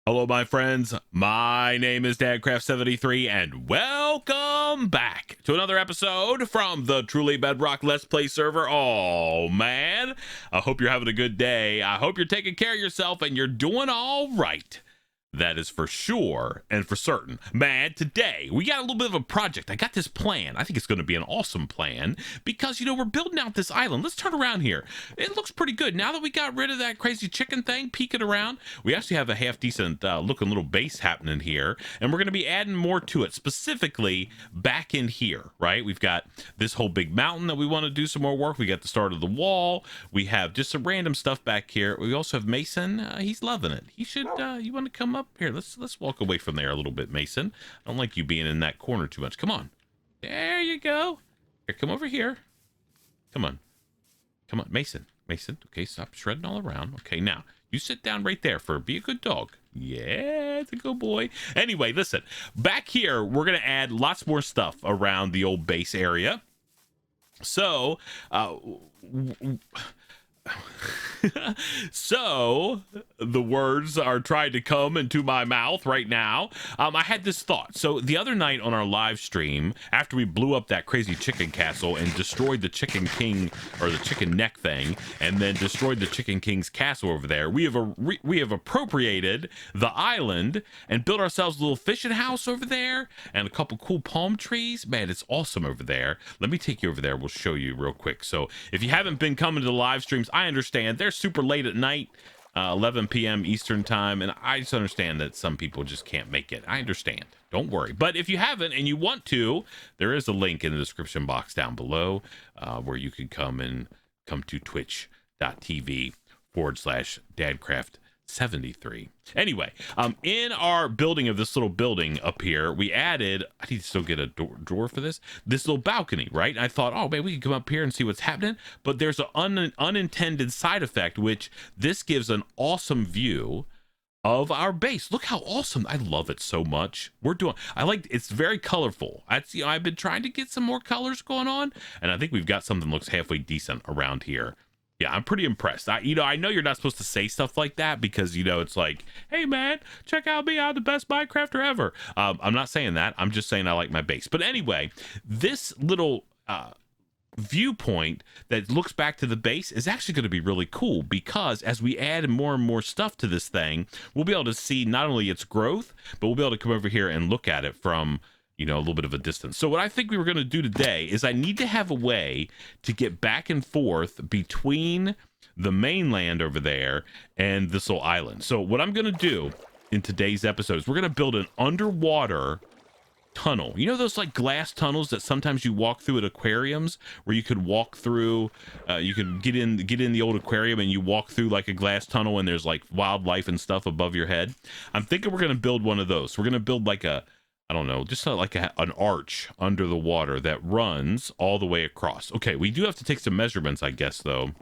Hello, my friends. My name is Dadcraft73, and welcome back to another episode from the Truly Bedrock Let's Play server. Oh, man. I hope you're having a good day. I hope you're taking care of yourself and you're doing all right. That is for sure and for certain. Man, today we got a little bit of a project. I got this plan. I think it's going to be an awesome plan because, we're building out this island. Let's turn around here. It looks pretty good. Now that we got rid of that crazy chicken thing peeking around, we actually have a half decent looking little base happening here. And we're going to be adding more to it, specifically back in here, right? We've got this whole big mountain that we want to do some more work. We got the start of the wall. We have just some random stuff back here. We also have Mason. He's loving it. He should, you want to come up here? Let's walk away from there a little bit, Mason. I don't like you being in that corner too much. Come on. There you go. Here, come over here. Come on, Mason. Okay, stop shredding all around. Okay, now you sit down right there be a good dog. Yeah, it's a good boy. Anyway, listen, back here we're gonna add lots more stuff around the old base area. So so the words are trying to come into my mouth right now. I had this thought. So the other night on our live stream, after we blew up that crazy chicken castle and destroyed the chicken king, or the chicken neck thing, and then destroyed the chicken king's castle over there, we have appropriated the island and built ourselves a little fishing house over there and a couple cool palm trees. Man, it's awesome over there. Let me take you over there. We'll show you real quick. So if you haven't been coming to the live streams, I understand they're super late at night, 11 p.m. Eastern time, and I just understand that some people just can't make it. I understand. Don't worry. But if you haven't and you want to, there is a link in the description box down below where you can come to twitch.tv/dadcraft73. Anyway, in our building of this little building up here, we added, I need to still get a drawer for this little balcony, right? And I thought, oh man, we can come up here and see what's happening. But there's an unintended side effect, which this gives an awesome view of our base. Look how awesome. I love it so much. It's very colorful. I've been trying to get some more colors going on, and I think we've got something that looks halfway decent around here. Yeah, I'm pretty impressed. I know you're not supposed to say stuff like that because, it's like, hey, man, check out me. I'm the best Minecrafter ever. I'm not saying that. I'm just saying I like my base. But anyway, this little viewpoint that looks back to the base is actually going to be really cool because as we add more and more stuff to this thing, we'll be able to see not only its growth, but we'll be able to come over here and look at it from a little bit of a distance. So what I think we were going to do today is I need to have a way to get back and forth between the mainland over there and this little island. So what I'm going to do in today's episode is we're going to build an underwater tunnel. Those like glass tunnels that sometimes you walk through at aquariums where you could walk through, you could get in the old aquarium and you walk through like a glass tunnel and there's like wildlife and stuff above your head. I'm thinking we're going to build one of those. We're going to build like an arch under the water that runs all the way across. Okay, we do have to take some measurements, I guess, though.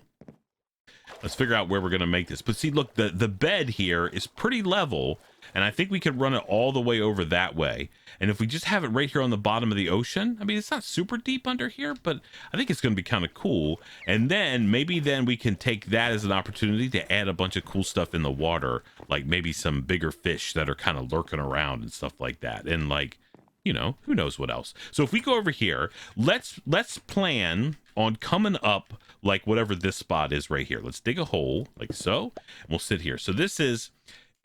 Let's figure out where we're going to make this. But see, look, the bed here is pretty level, and I think we could run it all the way over that way. And if we just have it right here on the bottom of the ocean, I mean, it's not super deep under here, but I think it's going to be kind of cool. And then maybe we can take that as an opportunity to add a bunch of cool stuff in the water, like maybe some bigger fish that are kind of lurking around and stuff like that. And like, who knows what else. So if we go over here, let's plan on coming up like whatever this spot is right here. Let's dig a hole like so, and we'll sit here. So this is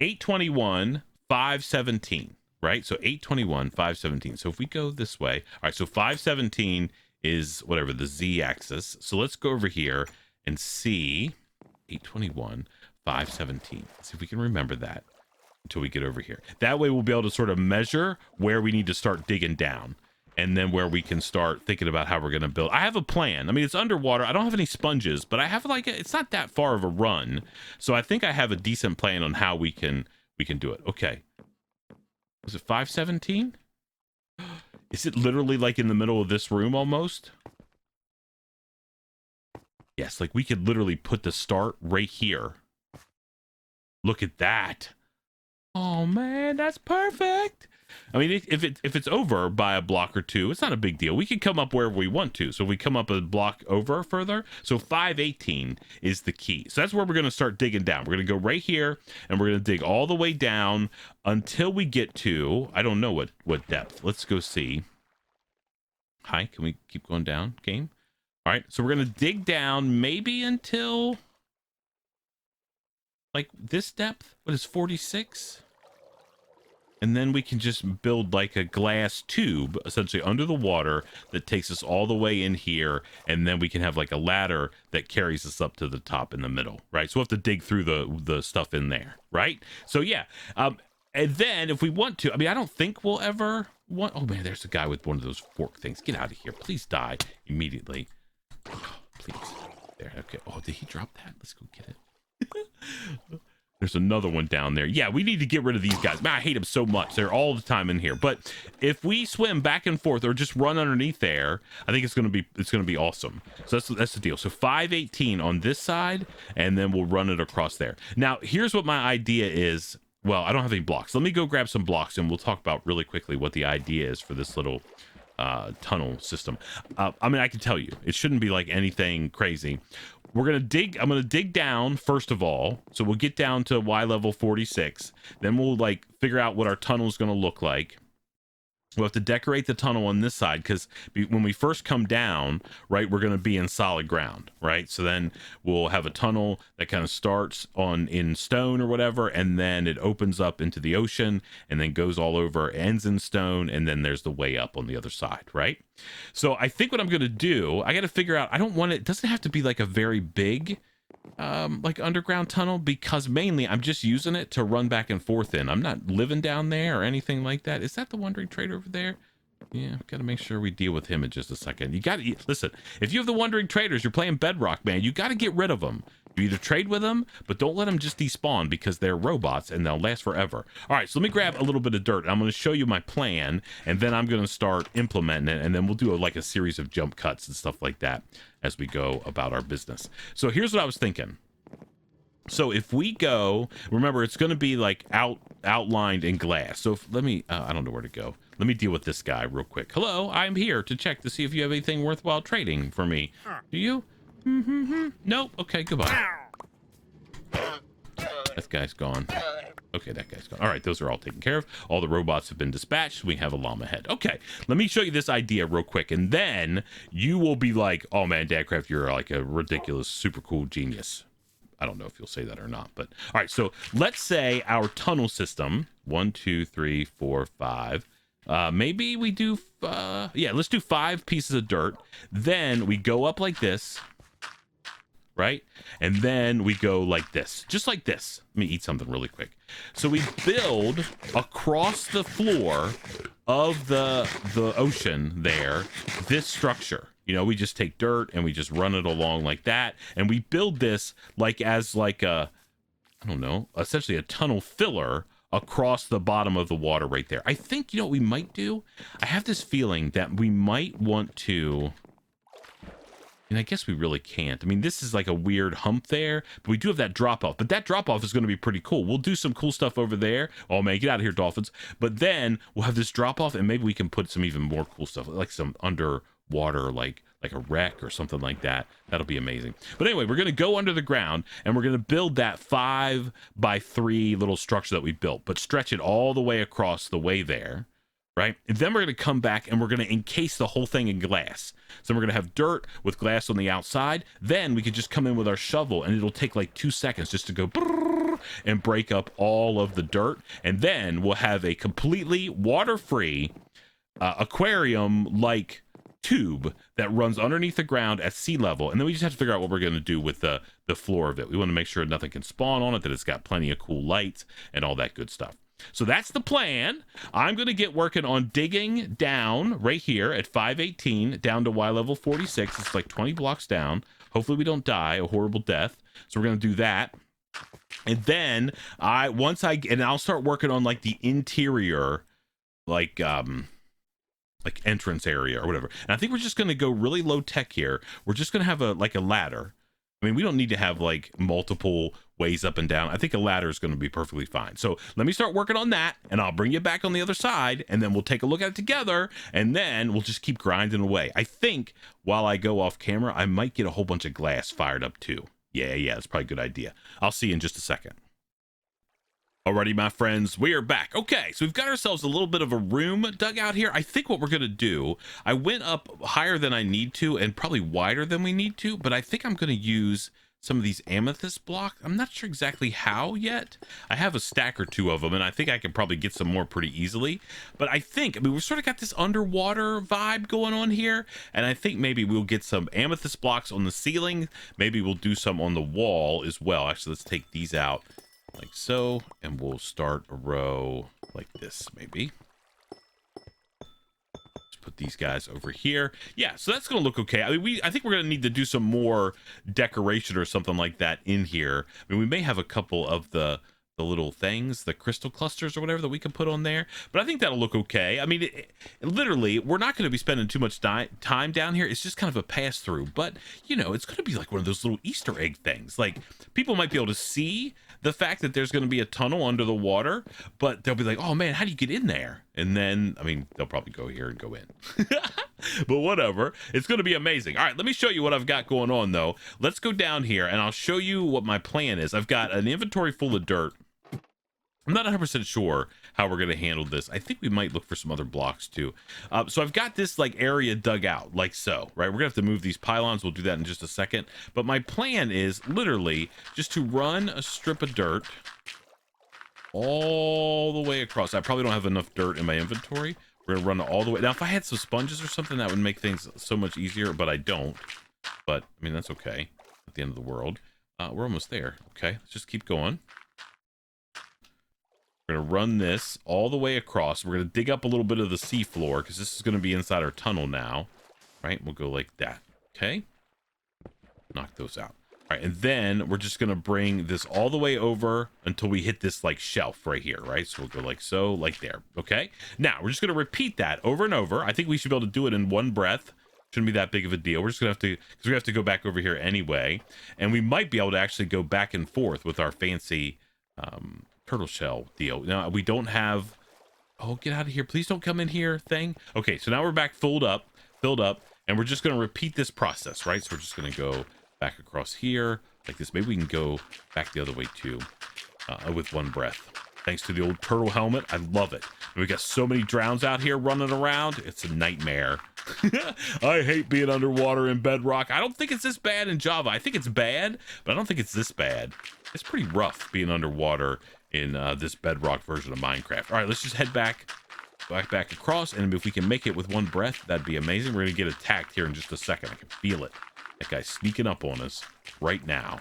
821, 517, right? So 821, 517. So if we go this way, all right, so 517 is whatever the Z axis. So let's go over here and see 821, 517. Let's see if we can remember that until we get over here. That way we'll be able to sort of measure where we need to start digging down and then where we can start thinking about how we're going to build. I have a plan. I mean, it's underwater. I don't have any sponges, but I have it's not that far of a run. So I think I have a decent plan on how we can do it. Okay. Was it 517? Is it literally like in the middle of this room almost? Yes, like we could literally put the start right here. Look at that. Oh man, that's perfect. I mean, if it's over by a block or two, it's not a big deal. We can come up wherever we want to. So we come up a block over further. So 518 is the key. So that's where we're going to start digging down. We're going to go right here, and we're going to dig all the way down until we get to, I don't know what depth. Let's go see. Hi, can we keep going down, game? All right, so we're going to dig down maybe until like this depth. What is 46? And then we can just build like a glass tube essentially under the water that takes us all the way in here. And then we can have like a ladder that carries us up to the top in the middle, right? So we'll have to dig through the stuff in there, right? So yeah. And then if we want to, I mean, I don't think we'll ever want, oh man, there's a guy with one of those fork things. Get out of here. Please die immediately. Oh, please. There. Okay. Oh, did he drop that? Let's go get it. There's another one down there. Yeah, we need to get rid of these guys. Man, I hate them so much. They're all the time in here. But if we swim back and forth or just run underneath there, I think it's gonna be awesome. So that's the deal. So 518 on this side, and then we'll run it across there. Now, here's what my idea is. Well, I don't have any blocks. Let me go grab some blocks, and we'll talk about really quickly what the idea is for this little tunnel system. I mean, I can tell you, it shouldn't be like anything crazy. We're gonna dig. I'm gonna dig down first of all. So we'll get down to Y level 46. Then we'll like figure out what our tunnel is gonna look like. We'll have to decorate the tunnel on this side because when we first come down, right, we're going to be in solid ground, right? So then we'll have a tunnel that kind of starts in stone or whatever, and then it opens up into the ocean and then goes all over, ends in stone, and then there's the way up on the other side, right? So I think what I'm going to do, I got to figure out, I don't want it doesn't have to be like a very big like underground tunnel, because mainly I'm just using it to run back and forth in. I'm not living down there or anything like that. Is that the wandering trader over there? Yeah, gotta make sure we deal with him in just a second. You gotta listen, if you have the wandering traders, you're playing Bedrock, man, you gotta get rid of them. You either trade with them, but don't let them just despawn, because they're robots and they'll last forever. All right, so let me grab a little bit of dirt. I'm going to show you my plan, and then I'm going to start implementing it, and then we'll do like a series of jump cuts and stuff like that as we go about our business. So here's what I was thinking. So if we go, remember, it's going to be like outlined in glass. So let me, I don't know where to go. Let me deal with this guy real quick. Hello, I'm here to check to see if you have anything worthwhile trading for me. Do you? Nope. Okay, goodbye. That guy's gone. Okay, that guy's gone. All right, those are all taken care of. All the robots have been dispatched. We have a llama head. Okay, let me show you this idea real quick, and then you will be like, oh man, Dadcraft, you're like a ridiculous, super cool genius. I don't know if you'll say that or not, but all right, so let's say our tunnel system, 1, 2, 3, 4, 5. Maybe we do, yeah, let's do 5 pieces of dirt. Then we go up like this, right? And then we go like this, just like this. Let me eat something really quick. So we build across the floor of the ocean there, this structure. You know, we just take dirt and we just run it along like that. And we build this like as like a, I don't know, essentially a tunnel filler across the bottom of the water right there. I think, you know what we might do? I have this feeling that we might want to, and I guess we really can't. I mean, this is like a weird hump there, but we do have that drop off. But that drop off is going to be pretty cool. We'll do some cool stuff over there. Oh man, get out of here, dolphins. But then we'll have this drop off, and maybe we can put some even more cool stuff, like some underwater, like a wreck or something like that. That'll be amazing. But anyway, we're going to go under the ground, and we're going to build that 5x3 little structure that we built, but stretch it all the way across the way there. Right? And then we're going to come back and we're going to encase the whole thing in glass. So we're going to have dirt with glass on the outside. Then we could just come in with our shovel, and it'll take like 2 seconds just to go and break up all of the dirt. And then we'll have a completely water-free aquarium-like tube that runs underneath the ground at sea level. And then we just have to figure out what we're going to do with the floor of it. We want to make sure nothing can spawn on it, that it's got plenty of cool lights and all that good stuff. So that's the plan. I'm going to get working on digging down right here at 518 down to Y level 46. It's like 20 blocks down. Hopefully we don't die a horrible death. So we're going to do that. And then I'll start working on like the interior, like entrance area or whatever. And I think we're just going to go really low tech here. We're just going to have a ladder. I mean, we don't need to have like multiple ways up and down. I think a ladder is going to be perfectly fine. So let me start working on that, and I'll bring you back on the other side, and then we'll take a look at it together, and then we'll just keep grinding away. I think while I go off camera, I might get a whole bunch of glass fired up too. Yeah, that's probably a good idea. I'll see you in just a second. Alrighty, my friends, we are back. Okay, so we've got ourselves a little bit of a room dug out here. I think what we're gonna do, I went up higher than I need to and probably wider than we need to, but I think I'm gonna use some of these amethyst blocks. I'm not sure exactly how yet. I have a stack or two of them, and I think I can probably get some more pretty easily. But I mean, we've sort of got this underwater vibe going on here, and I think maybe we'll get some amethyst blocks on the ceiling. Maybe we'll do some on the wall as well. Actually, let's take these out like so, and we'll start a row like this, maybe. Let's put these guys over here. Yeah, so that's gonna look okay. I mean, I think we're gonna need to do some more decoration or something like that in here. I mean, we may have a couple of the little things, the crystal clusters or whatever that we can put on there, but I think that'll look okay. I mean, literally, we're not going to be spending too much time down here. It's just kind of a pass through, but you know, it's going to be like one of those little Easter egg things. Like, people might be able to see the fact that there's going to be a tunnel under the water, but they'll be like, oh man, how do you get in there? And then, I mean, they'll probably go here and go in. But whatever, it's going to be amazing. All right, let me show you what I've got going on though. Let's go down here and I'll show you what my plan is. I've got an inventory full of dirt. I'm not 100% sure how we're going to handle this. I think we might look for some other blocks too. So I've got this like area dug out like so, right? We're going to have to move these pylons. We'll do that in just a second. But my plan is literally just to run a strip of dirt all the way across. I probably don't have enough dirt in my inventory. We're going to run it all the way. Now, if I had some sponges or something, that would make things so much easier, but I don't. But, I mean, that's okay. At the end of the world. We're almost there. Okay, let's just keep going. We're going to run this all the way across. We're going to dig up a little bit of the sea floor because this is going to be inside our tunnel now. Right? We'll go like that. Okay? Knock those out. All right, and then we're just going to bring this all the way over until we hit this like shelf right here, right? So we'll go like so, like there. Okay? Now, we're just going to repeat that over and over. I think we should be able to do it in one breath. Shouldn't be that big of a deal. We're just going to have to, because we have to go back over here anyway. And we might be able to actually go back and forth with our fancy turtle shell deal. Now, we don't have, oh, get out of here. Please don't come in here thing. Okay, so now we're back filled up, and we're just going to repeat this process, right? So we're just going to go back across here like this. Maybe we can go back the other way too with one breath. Thanks to the old turtle helmet. I love it. We got so many drowns out here running around. It's a nightmare. I hate being underwater in Bedrock. I don't think it's this bad in Java. I think it's bad, but I don't think it's this bad. It's pretty rough being underwater in this Bedrock version of Minecraft. All right, let's just head back across, and if we can make it with one breath, that'd be amazing. We're gonna get attacked here in just a second. I can feel it. That guy's sneaking up on us right now.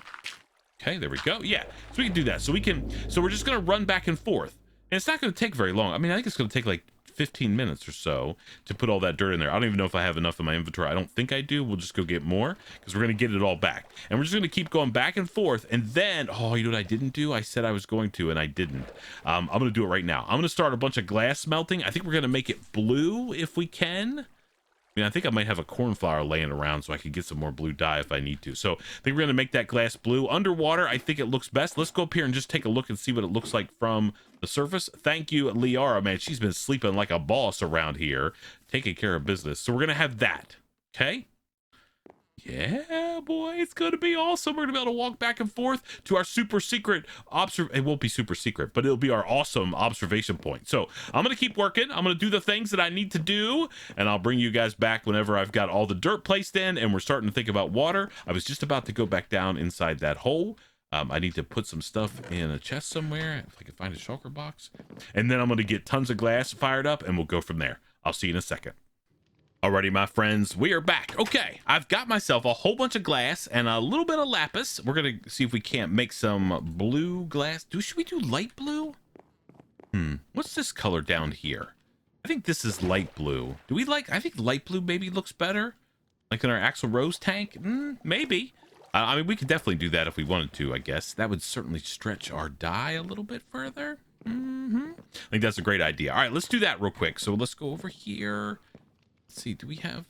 Okay, there we go. Yeah, so we can do that. So we're just gonna run back and forth, and it's not gonna take very long. I mean, I think it's gonna take like 15 minutes or so to put all that dirt in there. I don't even know if I have enough in my inventory. I don't think I do. We'll just go get more because we're going to get it all back. And we're just going to keep going back and forth. And then, oh, you know what I didn't do? I said I was going to, and I didn't. I'm going to do it right now. I'm going to start a bunch of glass smelting. I think we're going to make it blue if we can. I mean, I think I might have a cornflower laying around so I could get some more blue dye if I need to. So I think we're going to make that glass blue. Underwater, I think it looks best. Let's go up here and just take a look and see what it looks like from the surface. Thank you, Liara, man. She's been sleeping like a boss around here, taking care of business. So we're going to have that, okay? Yeah, boy, it's going to be awesome. We're going to be able to walk back and forth to our super secret it won't be super secret, but it'll be our awesome observation point. So I'm going to keep working. I'm going to do the things that I need to do, and I'll bring you guys back whenever I've got all the dirt placed in and we're starting to think about water. I was just about to go back down inside that hole. I need to put some stuff in a chest somewhere, if I can find a shulker box. And then I'm going to get tons of glass fired up, and we'll go from there. I'll see you in a second. Alrighty, my friends, we are back. Okay, I've got myself a whole bunch of glass and a little bit of lapis. We're gonna see if we can't make some blue glass. Should we do light blue? What's this color down here? I think this is light blue. I think light blue maybe looks better. Like in our Axel Rose tank? Maybe. I mean, we could definitely do that if we wanted to, I guess. That would certainly stretch our dye a little bit further. I think that's a great idea. All right, let's do that real quick. So let's go over here. Let's see, do we have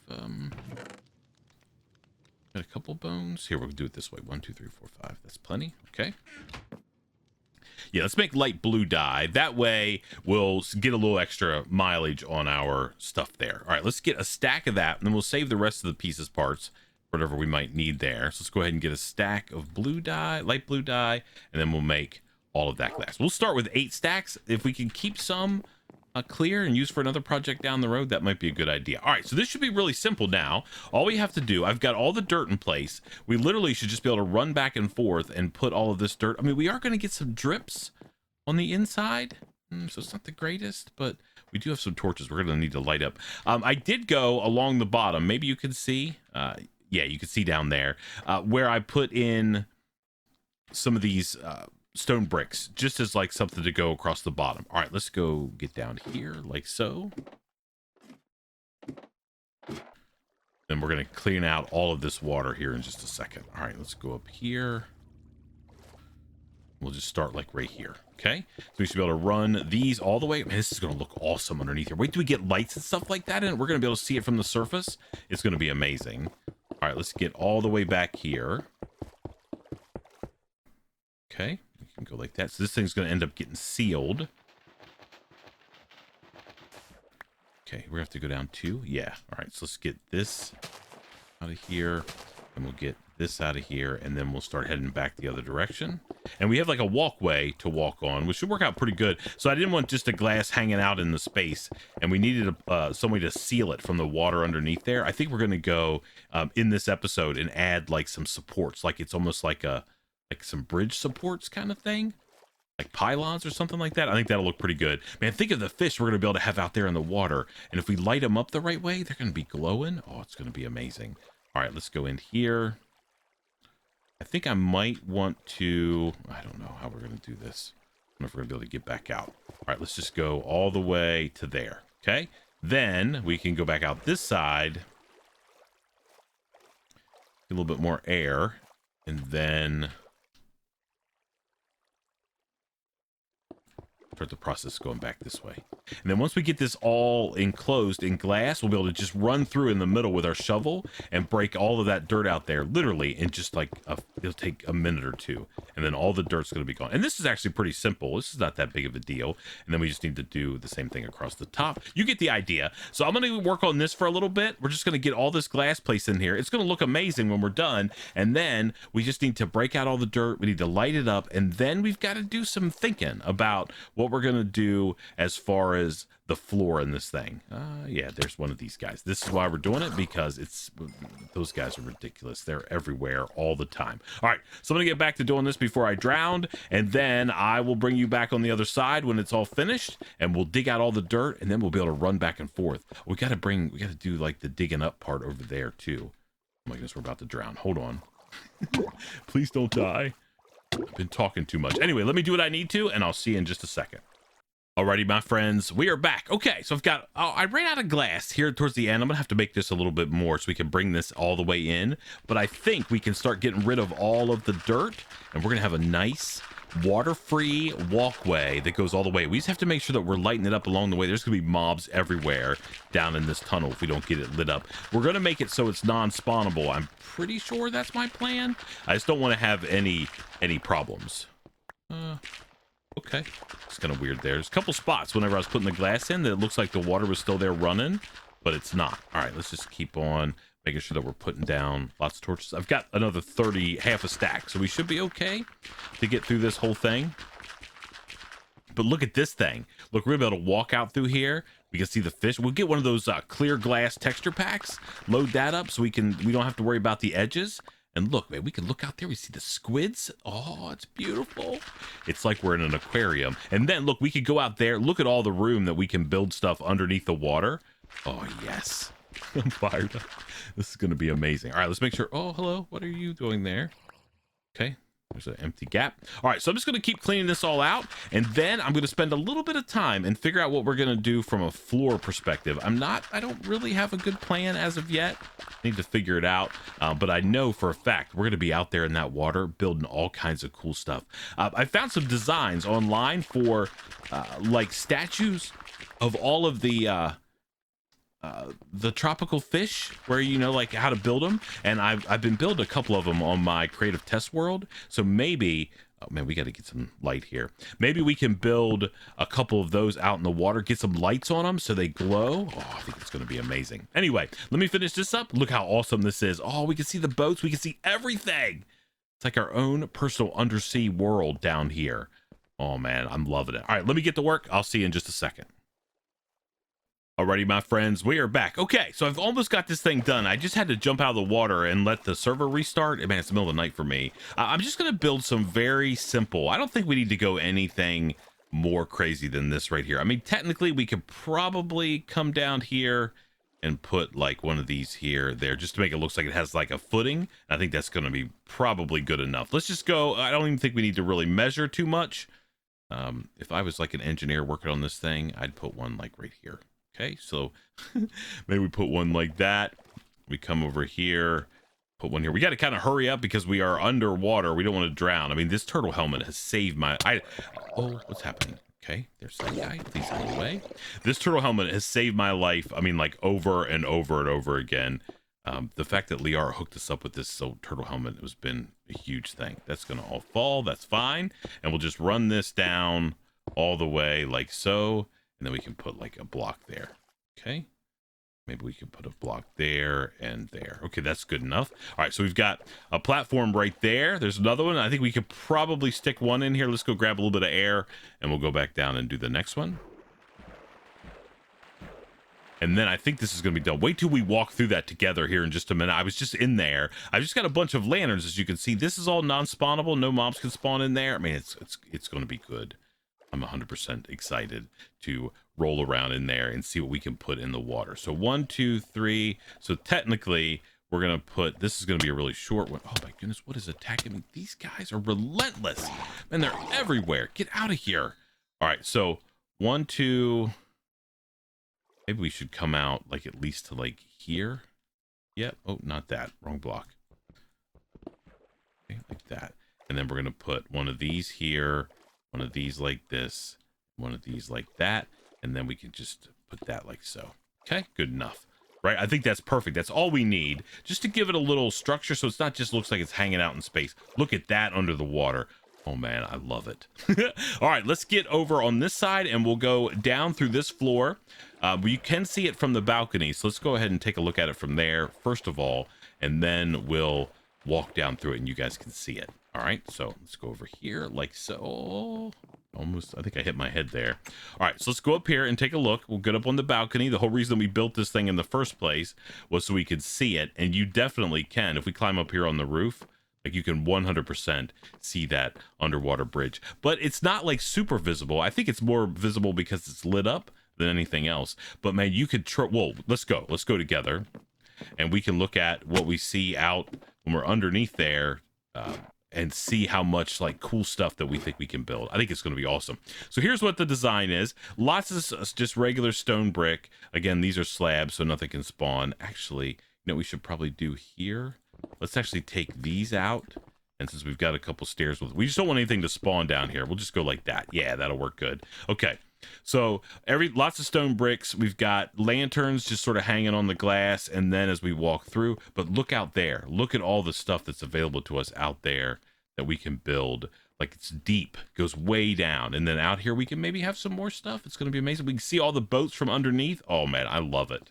Got a couple bones. Here, we'll do it this way. 1, 2, 3, 4, 5. That's plenty. Okay. Yeah, let's make light blue dye. That way, we'll get a little extra mileage on our stuff there. All right, let's get a stack of that, and then we'll save the rest of the pieces parts, whatever we might need there. So let's go ahead and get a stack of blue dye, light blue dye, and then we'll make all of that glass. We'll start with 8 stacks. If we can keep some clear and use for another project down the road, that might be a good idea. All right, so this should be really simple now. All we have to do, I've got all the dirt in place. We literally should just be able to run back and forth and put all of this dirt. I mean, we are going to get some drips on the inside, so it's not the greatest, but we do have some torches we're going to need to light up. I did go along the bottom. Maybe you can see. Yeah, you can see down there where I put in some of these stone bricks, just as like something to go across the bottom. All right, let's go get down here like so. Then we're going to clean out all of this water here in just a second. All right, let's go up here. We'll just start like right here. Okay, so we should be able to run these all the way. Man, this is going to look awesome underneath here. Wait till we get lights and stuff like that in. We're going to be able to see it from the surface. It's going to be amazing. All right, let's get all the way back here. Okay, we can go like that. So this thing's going to end up getting sealed. Okay, we have to go down 2. Yeah. All right, so let's get this out of here, and we'll get this out of here, and then we'll start heading back the other direction. And we have like a walkway to walk on, which should work out pretty good. So I didn't want just a glass hanging out in the space, and we needed some way to seal it from the water underneath there. I think we're going to go in this episode and add like some supports, like it's almost like some bridge supports kind of thing, like pylons or something like that. I think that'll look pretty good. Man, think of the fish we're going to be able to have out there in the water, and if we light them up the right way, they're going to be glowing. Oh, it's going to be amazing. All right, let's go in here. I think I might want to, I don't know how we're going to do this. I don't know if we're going to be able to get back out. All right, let's just go all the way to there. Okay, then we can go back out this side, get a little bit more air, and then start the process going back this way. And then once we get this all enclosed in glass, we'll be able to just run through in the middle with our shovel and break all of that dirt out there, literally in just like it'll take a minute or 2, and then all the dirt's going to be gone. And this is actually pretty simple. This is not that big of a deal. And then we just need to do the same thing across the top. You get the idea. So I'm going to work on this for a little bit. We're just going to get all this glass placed in here. It's going to look amazing when we're done. And then we just need to break out all the dirt. We need to light it up, and then we've got to do some thinking about what we're going to do as far as the floor in this thing. Yeah, there's one of these guys. This is why we're doing it, because those guys are ridiculous. They're everywhere all the time. All right, so I'm gonna get back to doing this before I drown, and then I will bring you back on the other side when it's all finished, and we'll dig out all the dirt, and then we'll be able to run back and forth. We gotta do like the digging up part over there too. Oh my goodness, we're about to drown. Hold on. Please don't die. I've been talking too much. Anyway, let me do what I need to, and I'll see you in just a second. Alrighty, my friends, we are back. Okay, so I ran out of glass here towards the end. I'm gonna have to make this a little bit more so we can bring this all the way in, but I think we can start getting rid of all of the dirt, and we're gonna have a nice water-free walkway that goes all the way. We just have to make sure that we're lighting it up along the way. There's gonna be mobs everywhere down in this tunnel if we don't get it lit up. We're gonna make it so it's non-spawnable. I'm pretty sure that's my plan. I just don't want to have any problems. Okay, it's kind of weird there. There's a couple spots whenever I was putting the glass in that it looks like the water was still there running, but it's not. All right, let's just keep on making sure that we're putting down lots of torches. I've got another 30, half a stack, so we should be okay to get through this whole thing. But look at this thing. Look, we're gonna be able to walk out through here. We can see the fish. We'll get one of those clear glass texture packs, load that up so we don't have to worry about the edges. And look, man, we can look out there. We see the squids. Oh, it's beautiful. It's like we're in an aquarium. And then, look, we could go out there. Look at all the room that we can build stuff underneath the water. Oh, yes. I'm fired up. This is going to be amazing. All right, let's make sure. Oh, hello. What are you doing there? Okay. There's an empty gap. All right, so I'm just going to keep cleaning this all out, and then I'm going to spend a little bit of time and figure out what we're going to do from a floor perspective. I don't really have a good plan as of yet. I need to figure it out, but I know for a fact we're going to be out there in that water building all kinds of cool stuff. I found some designs online for like statues of all of the the tropical fish, where you know like how to build them, and I've been building a couple of them on my creative test world. So maybe, oh man, we got to get some light here. Maybe we can build a couple of those out in the water, get some lights on them so they glow. Oh, I think it's going to be amazing. Anyway, let me finish this up. Look how awesome this is. Oh, we can see the boats, we can see everything. It's like our own personal undersea world down here. Oh man, I'm loving it. All right, let me get to work. I'll see you in just a second. Alrighty, my friends, we are back. Okay, so I've almost got this thing done. I just had to jump out of the water and let the server restart. Man, it's the middle of the night for me. I'm just going to build some very simple. I don't think we need to go anything more crazy than this right here. I mean, technically, we could probably come down here and put like one of these here, there, just to make it look like it has like a footing. I think that's going to be probably good enough. Let's just go. I don't even think we need to really measure too much. If I was like an engineer working on this thing, I'd put one like right here. Okay, so maybe we put one like that. We come over here, put one here. We got to kind of hurry up because we are underwater. We don't want to drown. I mean, this turtle helmet has saved my... Oh, what's happening? Okay, there's that guy. Please go away. This turtle helmet has saved my life. I mean, like over and over and over again. The fact that Liara hooked us up with this turtle helmet has been a huge thing. That's going to all fall. That's fine. And we'll just run this down all the way like so. And then we can put like a block there. Okay. Maybe we can put a block there and there. Okay, that's good enough. All right, so we've got a platform right there. There's another one. I think we could probably stick one in here. Let's go grab a little bit of air and we'll go back down and do the next one. And then I think this is going to be done. Wait till we walk through that together here in just a minute. I was just in there. I just got a bunch of lanterns, as you can see. This is all non-spawnable. No mobs can spawn in there. I mean, it's going to be good. I'm 100% excited to roll around in there and see what we can put in the water. So 1, 2, 3. So technically, we're going to put, this is going to be a really short one. Oh my goodness, what is attacking me? These guys are relentless. Man, they're everywhere. Get out of here. All right, so 1, 2. Maybe we should come out like at least to like here. Yep. Oh, not that. Wrong block. Okay, like that. And then we're going to put one of these here. One of these like this, one of these like that, and then we can just put that like so. Okay, good enough, right? I think that's perfect. That's all we need, just to give it a little structure so it's not just looks like it's hanging out in space. Look at that under the water. Oh man, I love it. All right, let's get over on this side and we'll go down through this floor. You can see it from the balcony, so let's go ahead and take a look at it from there first of all, and then we'll walk down through it and you guys can see it. All right, so let's go over here like so. Almost, I think I hit my head there. All right, so let's go up here and take a look. We'll get up on the balcony. The whole reason we built this thing in the first place was so we could see it, and you definitely can. If we climb up here on the roof, like you can 100% see that underwater bridge. But it's not like super visible. I think it's more visible because it's lit up than anything else. But man, you could, whoa, let's go together. And we can look at what we see out when we're underneath there, and see how much like cool stuff that we think we can build. I think it's going to be awesome. So here's what the design is. Lots of just regular stone brick. Again, these are slabs, so nothing can spawn. Actually, you know what we should probably do here? Let's actually take these out. And since we've got a couple stairs, we just don't want anything to spawn down here. We'll just go like that. Yeah, that'll work good. Okay. So lots of stone bricks. We've got lanterns just sort of hanging on the glass, and then as we walk through, but look out there. Look at all the stuff that's available to us out there that we can build. Like it's deep, goes way down, and then out here we can maybe have some more stuff. It's going to be amazing. We can see all the boats from underneath. Oh man, I love it.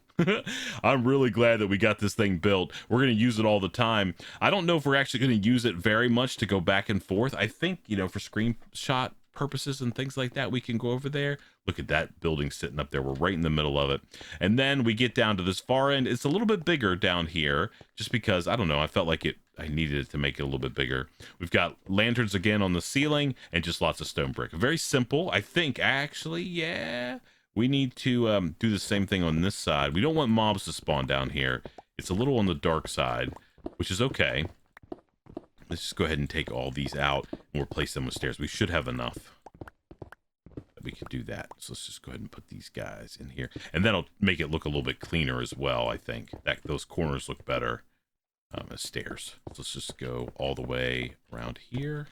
I'm really glad that we got this thing built. We're going to use it all the time. I don't know if we're actually going to use it very much to go back and forth. I think, you know, for screenshot purposes and things like that, we can go over there. Look at that building sitting up there. We're right in the middle of it. And then we get down to this far end. It's a little bit bigger down here just because, I don't know, I felt like I needed it to make it a little bit bigger. We've got lanterns again on the ceiling and just lots of stone brick. Very simple. I think actually, yeah, we need to do the same thing on this side. We don't want mobs to spawn down here. It's a little on the dark side, which is okay. Let's just go ahead and take all these out and replace them with stairs. We should have enough that we could do that. So let's just go ahead and put these guys in here. And that'll make it look a little bit cleaner as well, I think. Those corners look better as stairs. So let's just go all the way around here.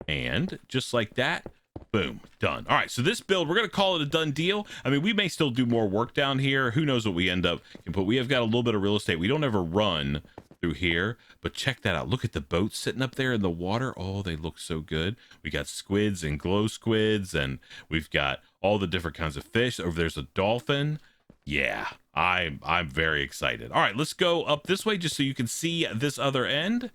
And just like that, Boom, done. All right, so this build, we're going to call it a done deal. I mean, we may still do more work down here. Who knows what we end up, but we have got a little bit of real estate. We don't ever run through here, but check that out. Look at the boats sitting up there in the water. Oh, they look so good. We got squids and glow squids, and we've got all the different kinds of fish. Over there's a dolphin. Yeah, I'm very excited. All right, let's go up this way just so you can see this other end.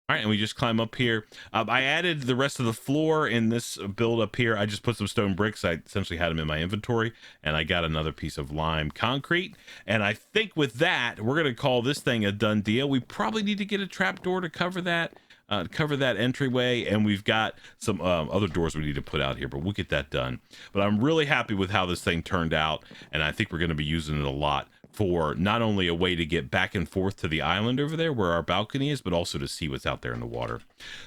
All right, and we just climb up here. I added the rest of the floor in this build up here. I just put some stone bricks. I essentially had them in my inventory, and I got another piece of lime concrete. And I think with that, we're going to call this thing a done deal. We probably need to get a trap door to cover that entryway, and we've got some other doors we need to put out here, but we'll get that done. But I'm really happy with how this thing turned out, and I think we're going to be using it a lot for not only a way to get back and forth to the island over there where our balcony is, but also to see what's out there in the water.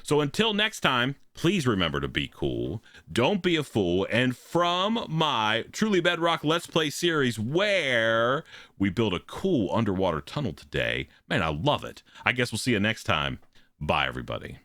So until next time, please remember to be cool, don't be a fool, and from my Truly Bedrock Let's Play series where we build a cool underwater tunnel today, man, I love it. I guess we'll see you next time. Bye, everybody.